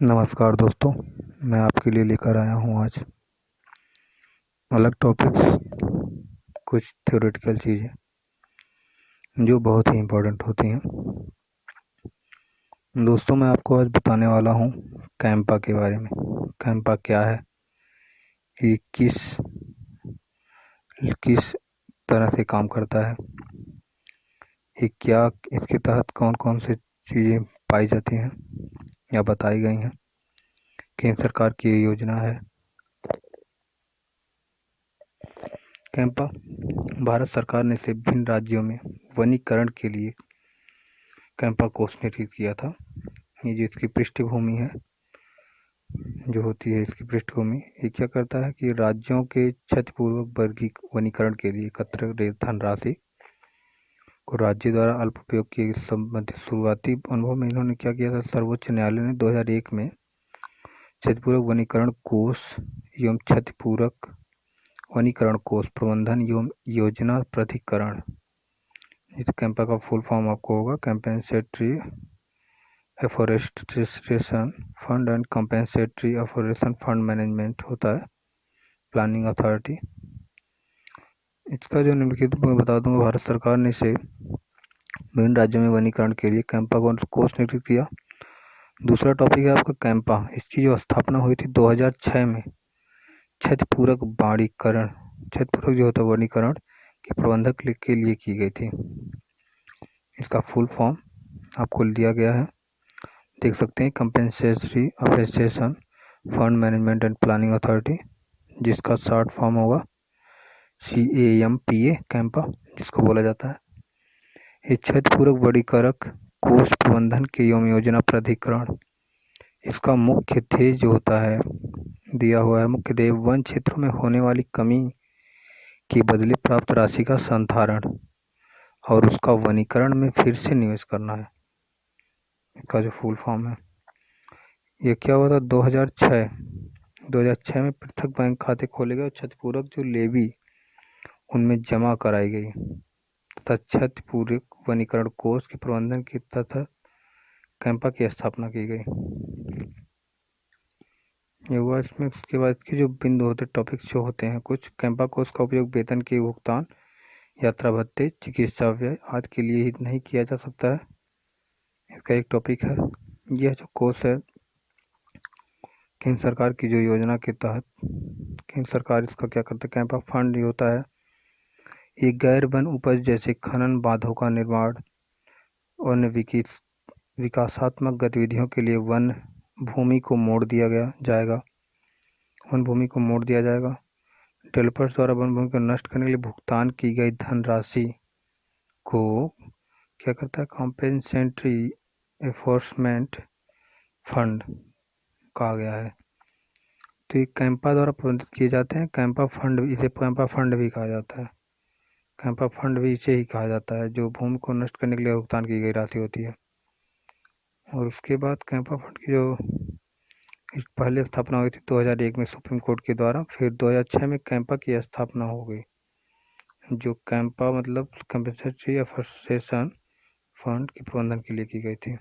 नमस्कार दोस्तों, मैं आपके लिए लेकर आया हूँ आज अलग टॉपिक्स, कुछ थ्योरेटिकल चीज़ें जो बहुत ही इम्पोर्टेंट होती हैं। दोस्तों, मैं आपको आज बताने वाला हूँ कैंपा के बारे में। कैंपा क्या है, ये किस किस तरह से काम करता है, ये क्या, इसके तहत कौन कौन से चीज़ें पाई जाती हैं या बताई गई हैं, केंद्र सरकार की ये योजना है। कैंपा भारत सरकार ने से विभिन्न राज्यों में वनीकरण के लिए कैंपा कोष ने ठीक किया था। ये जो इसकी पृष्ठभूमि है, जो होती है इसकी पृष्ठभूमि, ये क्या करता है कि राज्यों के क्षतिपूर्वक वर्गीक वनीकरण के लिए एकत्र धनराशि को राज्य द्वारा अल्प उपयोग के संबंधित शुरुआती अनुभव में इन्होंने क्या किया था, सर्वोच्च न्यायालय ने 2001 में क्षतिपूर्वक वनीकरण कोष एवं क्षतिपूरक वनीकरण कोष प्रबंधन एवं योजना प्राधिकरण, इस कैंपा का फुल फॉर्म आपको होगा compensatory afforestation fund and compensatory afforestation fund management होता है, प्लानिंग अथॉरिटी। इसका जो निम्नलिखित मैं बता दूंगा, भारत सरकार ने इसे विभिन्न राज्यों में वनीकरण के लिए कैंपा कोष नियुक्त किया। दूसरा टॉपिक है आपका कैंपा। इसकी जो स्थापना हुई थी 2006 में क्षतिपूरक वाणीकरण, क्षतिपूरक जो होता है वनीकरण के प्रबंधक के लिए की गई थी। इसका फुल फॉर्म आपको दिया गया है, देख सकते हैं, compensatory afforestation fund management and planning authority, जिसका शॉर्ट फॉर्म होगा CAMPA, कैंपा जिसको बोला जाता है। ये क्षतिपूरक वनीकरण कोष प्रबंधन के एवं योजना प्राधिकरण, इसका मुख्य ध्येय जो होता है दिया हुआ है, मुख्य ध्येय वन क्षेत्रों में होने वाली कमी के बदले प्राप्त राशि का संधारण और उसका वनीकरण में फिर से निवेश करना है। इसका जो फुल फॉर्म है, ये क्या हुआ था 2006 में पृथक बैंक खाते खोले गए और क्षतिपूरक जो लेवी उनमें जमा कराई गई तथा क्षतिपूरक वनीकरण कोष के प्रबंधन की तथा कैंपा की स्थापना की गई। ये हुआ इसमें। उसके बाद के जो बिंदु होते टॉपिक्स जो होते हैं कुछ, कैंपा कोष का उपयोग वेतन के भुगतान, यात्रा भत्ते, चिकित्सा व्यय आदि के लिए ही नहीं किया जा सकता है। इसका एक टॉपिक है। यह जो कोष है केंद्र सरकार की जो योजना के तहत केंद्र सरकार इसका क्या करता है, कैंपा फंड जो होता है ये गैर वन उपज जैसे खनन, बांधों का निर्माण और विकासात्मक गतिविधियों के लिए वन भूमि को मोड़ दिया जाएगा। डेवलपर्स द्वारा वन भूमि को नष्ट करने के लिए भुगतान की गई धनराशि को क्या करता है, कॉम्पेंसेटरी एनफोर्समेंट फंड कहा गया है। तो ये कैंपा द्वारा प्रबंधित किए जाते हैं। कैंपा फंड, इसे कैंपा फंड भी कहा जाता है। कैंपा फंड भी इसे ही कहा जाता है, जो भूमि को नष्ट करने के लिए भुगतान की गई राशि होती है। और उसके बाद कैंपा फंड की जो पहले स्थापना हुई थी 2001 में सुप्रीम कोर्ट के द्वारा, फिर 2006 में कैंपा की स्थापना हो गई। जो कैंपा मतलब कंपेंसेटरी एफॉरेस्टेशन फंड के प्रबंधन के लिए की गई थी।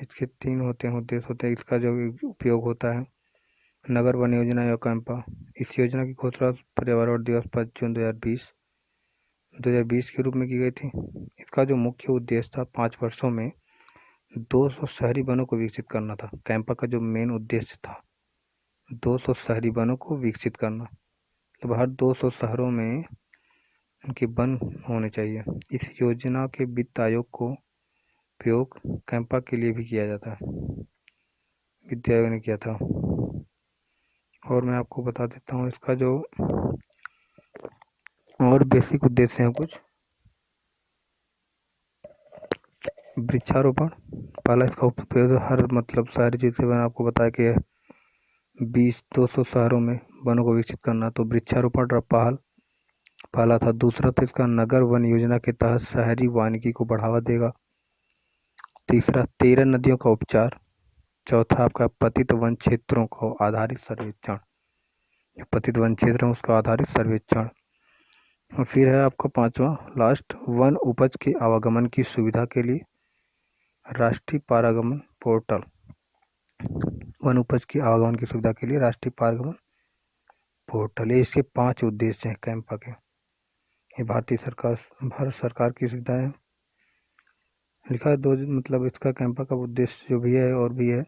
इसके 3 उद्देश्य होते हैं। इसका जो उपयोग होता है, नगर वन योजना या कैंपा, इस योजना की घोषणा पर्यावरण दिवस 5 जून 2020 के रूप में की गई थी। इसका जो मुख्य उद्देश्य था 5 वर्षों में 200 शहरी वनों को विकसित करना था। कैंपा का जो मेन उद्देश्य था 200 शहरी वनों को विकसित करना, तो हर 200 शहरों में उनके वन होने चाहिए। इस योजना के वित्त आयोग को उपयोग कैंपा के लिए भी किया जाता है, वित्त आयोग ने किया था। और मैं आपको बता देता हूँ इसका जो और बेसिक उद्देश्य हैं कुछ। वृक्षारोपण, पहला इसका उपयोग हर मतलब सारी चीज़ें मैंने आपको बताया कि 200 शहरों में वनों को विकसित करना, तो वृक्षारोपण पहला था। दूसरा था इसका नगर वन योजना के तहत शहरी वानिकी को बढ़ावा देगा। तीसरा 13 नदियों का उपचार। चौथा आपका पतित वन क्षेत्रों को आधारित सर्वेक्षण, पतित वन क्षेत्र है उसका आधारित सर्वेक्षण। और फिर है आपका 5वां लास्ट, वन उपज के आवागमन की सुविधा के लिए राष्ट्रीय पारागमन पोर्टल। वन उपज की आवागमन की सुविधा के लिए राष्ट्रीय पारगमन पोर्टल। ये इसके 5 उद्देश्य हैं कैंपा के। ये भारत सरकार की सुविधा है। लिखा है दो, मतलब इसका कैंपा का उद्देश्य जो भी है और भी है,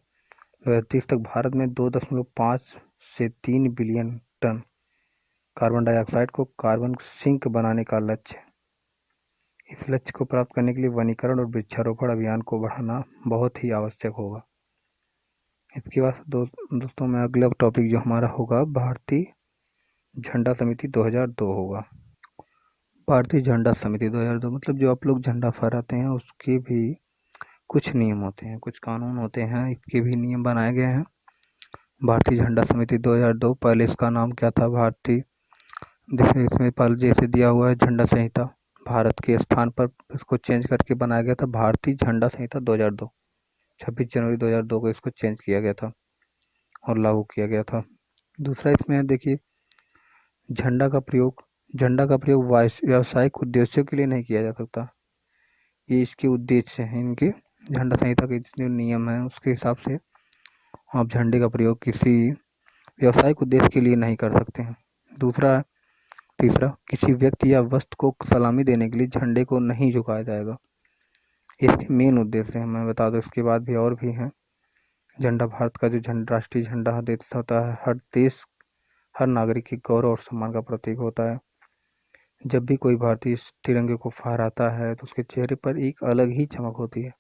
2030 तक भारत में 2.5 से 3 बिलियन टन कार्बन डाइऑक्साइड को कार्बन सिंक बनाने का लक्ष्य है। इस लक्ष्य को प्राप्त करने के लिए वनीकरण और वृक्षारोपण अभियान को बढ़ाना बहुत ही आवश्यक होगा। इसके बाद दोस्तों में अगला टॉपिक जो हमारा होगा भारतीय झंडा समिति 2002 होगा। भारतीय झंडा समिति 2002 मतलब जो आप लोग झंडा फहराते हैं उसके भी कुछ नियम होते हैं, कुछ कानून होते हैं, इसके भी नियम बनाए गए हैं। भारतीय झंडा समिति 2002, पहले इसका नाम क्या था? भारतीय, देखिए इसमें पहले जैसे दिया हुआ है झंडा संहिता, भारत के स्थान पर इसको चेंज करके बनाया गया था भारतीय झंडा संहिता 2002। 26 जनवरी 2002 को इसको चेंज किया गया था और लागू किया गया था। दूसरा इसमें है, देखिए झंडा का प्रयोग व्यावसायिक उद्देश्यों के लिए नहीं किया जा सकता। ये इसके उद्देश्य हैं, इनके झंडा संहिता के जितने नियम हैं उसके हिसाब से आप झंडे का प्रयोग किसी व्यावसायिक उद्देश्य के लिए नहीं कर सकते हैं। तीसरा, किसी व्यक्ति या वस्तु को सलामी देने के लिए झंडे को नहीं झुकाया जाएगा। इसके मेन उद्देश्य हैं, मैं बता दूं, इसके बाद भी और भी हैं। झंडा भारत का जो राष्ट्रीय झंडा देश होता है, हर नागरिक के गौरव और सम्मान का प्रतीक होता है। जब भी कोई भारतीय इस तिरंगे को फहराता है तो उसके चेहरे पर एक अलग ही चमक होती है।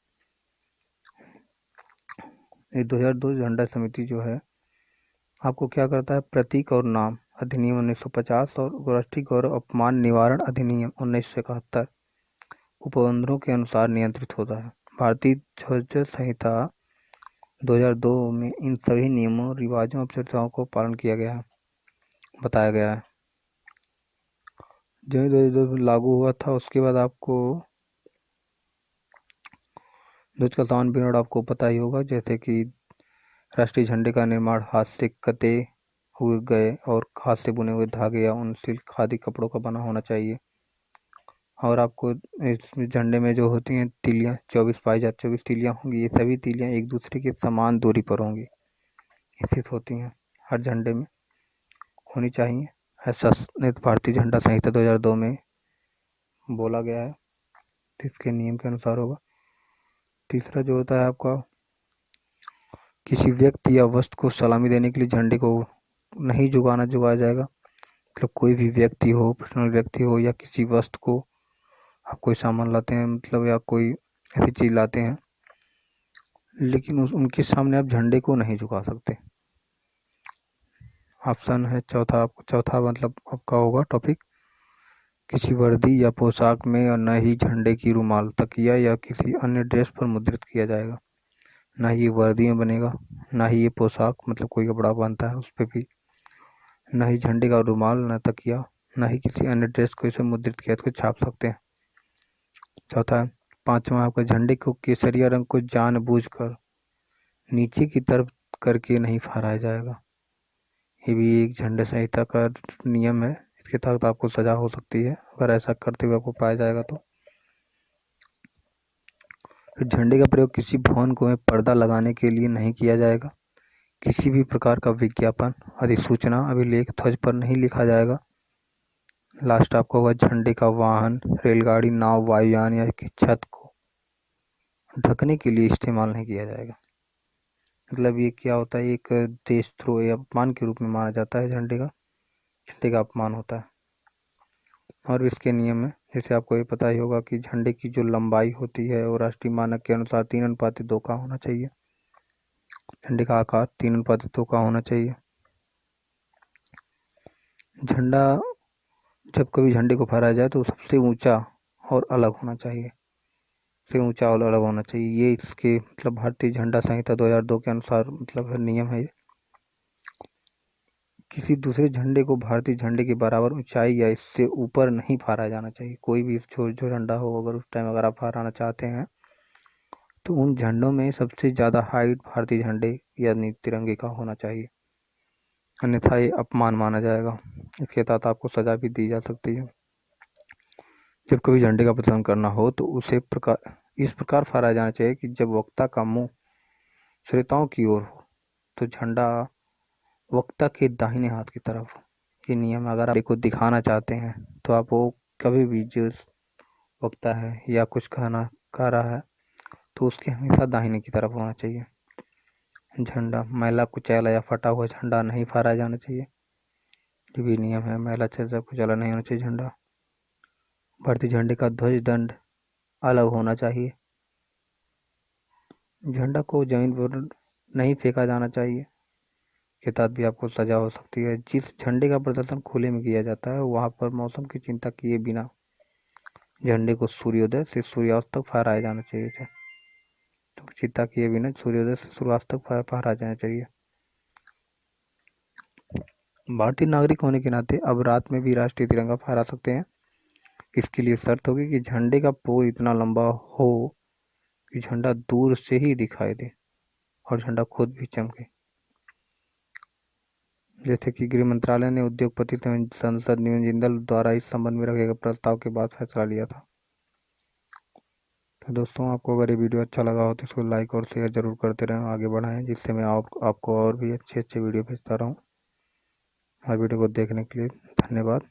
ये 2002 झंडा समिति जो है आपको क्या करता है? प्रतीक और नाम अधिनियम 1950 और राष्ट्रीय गौरव अपमान निवारण अधिनियम 1971 उपबंधों के अनुसार नियंत्रित होता है। भारतीय ध्वज संहिता 2002 में इन सभी नियमों, रिवाजों और प्रथाओं को पालन किया गया है, बताया गया है। जो 2002 लागू हुआ था उसके बाद आपको ध्वज का सामान्य विवरण आपको पता ही होगा, जैसे कि राष्ट्रीय झंडे का निर्माण हाथ से कते हुए गए और हाथ से बुने हुए धागे या उन सिल्क खादी कपड़ों का बना होना चाहिए। और आपको इस झंडे में जो होती हैं तीलियाँ 24 तीलियाँ होंगी। ये सभी तीलियाँ एक दूसरे के समान दूरी पर होंगी, स्थित होती हैं, हर झंडे में होनी चाहिए। ऐसा भारतीय झंडा संहिता 2002 में बोला गया है, इसके नियम के अनुसार होगा। तीसरा जो होता है आपका, किसी व्यक्ति या वस्तु को सलामी देने के लिए झंडे को नहीं झुकाया जाएगा। मतलब कोई भी व्यक्ति हो, पर्सनल व्यक्ति हो, या किसी वस्तु को आप कोई सामान लाते हैं, मतलब या कोई ऐसी चीज़ लाते हैं, लेकिन उनके सामने आप झंडे को नहीं झुका सकते। ऑप्शन है चौथा मतलब आपका होगा टॉपिक, किसी वर्दी या पोशाक में और न ही झंडे की रुमाल, तकिया या किसी अन्य ड्रेस पर मुद्रित किया जाएगा। ना ही ये वर्दी में बनेगा, ना ही ये पोशाक मतलब कोई कपड़ा बनता है उस पर भी, ना ही झंडे का रुमाल, ना तकिया, ना ही किसी अन्य ड्रेस को इसे मुद्रित किया इसको छाप सकते हैं। चौथा, पांचवा आपका, झंडे को केसरिया रंग को जानबूझकर नीचे की तरफ करके नहीं फहराया जाएगा। ये भी एक झंडे संहिता का नियम है, इसके तहत आपको सजा हो सकती है अगर ऐसा करते हुए आपको पाया जाएगा तो। फिर झंडे का प्रयोग किसी भवन को में पर्दा लगाने के लिए नहीं किया जाएगा। किसी भी प्रकार का विज्ञापन, अधिसूचना, अभिलेख ध्वज पर नहीं लिखा जाएगा। लास्ट आपको होगा, झंडे का वाहन, रेलगाड़ी, नाव, वायुयान या की छत को ढकने के लिए इस्तेमाल नहीं किया जाएगा। मतलब ये क्या होता है, एक देशद्रोह या अपमान के रूप में माना जाता है झंडे का अपमान होता है। और इसके नियम है, जैसे आपको ये पता ही होगा कि झंडे की जो लंबाई होती है वो राष्ट्रीय मानक के अनुसार 3:2 का होना चाहिए। झंडे का आकार 3:2 का होना चाहिए। झंडा, जब कभी झंडे को फहराया जाए तो सबसे ऊंचा और अलग होना चाहिए, सबसे ऊंचा और अलग होना चाहिए। ये इसके मतलब भारतीय झंडा संहिता 2002 के अनुसार मतलब नियम है ये। किसी दूसरे झंडे को भारतीय झंडे के बराबर ऊंचाई या इससे ऊपर नहीं फहराया जाना चाहिए। कोई भी जो झंडा हो, अगर उस टाइम अगर आप फहराना चाहते हैं तो उन झंडों में सबसे ज़्यादा हाइट भारतीय झंडे यानी तिरंगे का होना चाहिए, अन्यथा ये अपमान माना जाएगा। इसके तहत आपको सजा भी दी जा सकती है। जब कभी झंडे का प्रदर्शन करना हो तो इस प्रकार फहराया जाना चाहिए कि जब वक्ता का मुंह श्रोताओं की ओर हो, तो झंडा वक्ता के दाहिने हाथ की तरफ। ये नियम अगर आप को दिखाना चाहते हैं तो आप वो कभी भी जो वक्ता है या कुछ कहना कह रहा है तो उसके हमेशा दाहिने की तरफ होना चाहिए। झंडा मैला कुचैला या फटा हुआ झंडा नहीं फहराया जाना चाहिए। ये भी नियम है, मैला कुचैला नहीं होना चाहिए झंडा। भारतीय झंडे का ध्वज दंड अलग होना चाहिए। झंडा को जमीन पर नहीं फेंका जाना चाहिए, के तहत भी आपको सजा हो सकती है। जिस झंडे का प्रदर्शन खुले में किया जाता है वहां पर मौसम की चिंता किए बिना झंडे को सूर्योदय से सूर्यास्त तक फहराया जाना चाहिए था। तो चिंता किए बिना सूर्योदय से सूर्यास्त तक फहराया जाना चाहिए। भारतीय नागरिक होने के नाते अब रात में भी राष्ट्रीय तिरंगा फहरा सकते हैं। इसके लिए शर्त होगी कि झंडे का पोल इतना लंबा हो कि झंडा दूर से ही दिखाई दे और झंडा खुद भी चमके। जैसे कि गृह मंत्रालय ने उद्योगपति संसद नियोजन जिंदल द्वारा इस संबंध में रखे गए प्रस्ताव के बाद फैसला लिया था। तो दोस्तों, आपको अगर ये वीडियो अच्छा लगा हो तो इसको लाइक और शेयर जरूर करते रहें, आगे बढ़ाएं, जिससे मैं आपको और भी अच्छे अच्छे वीडियो भेजता रहूं। हर वीडियो को देखने के लिए धन्यवाद।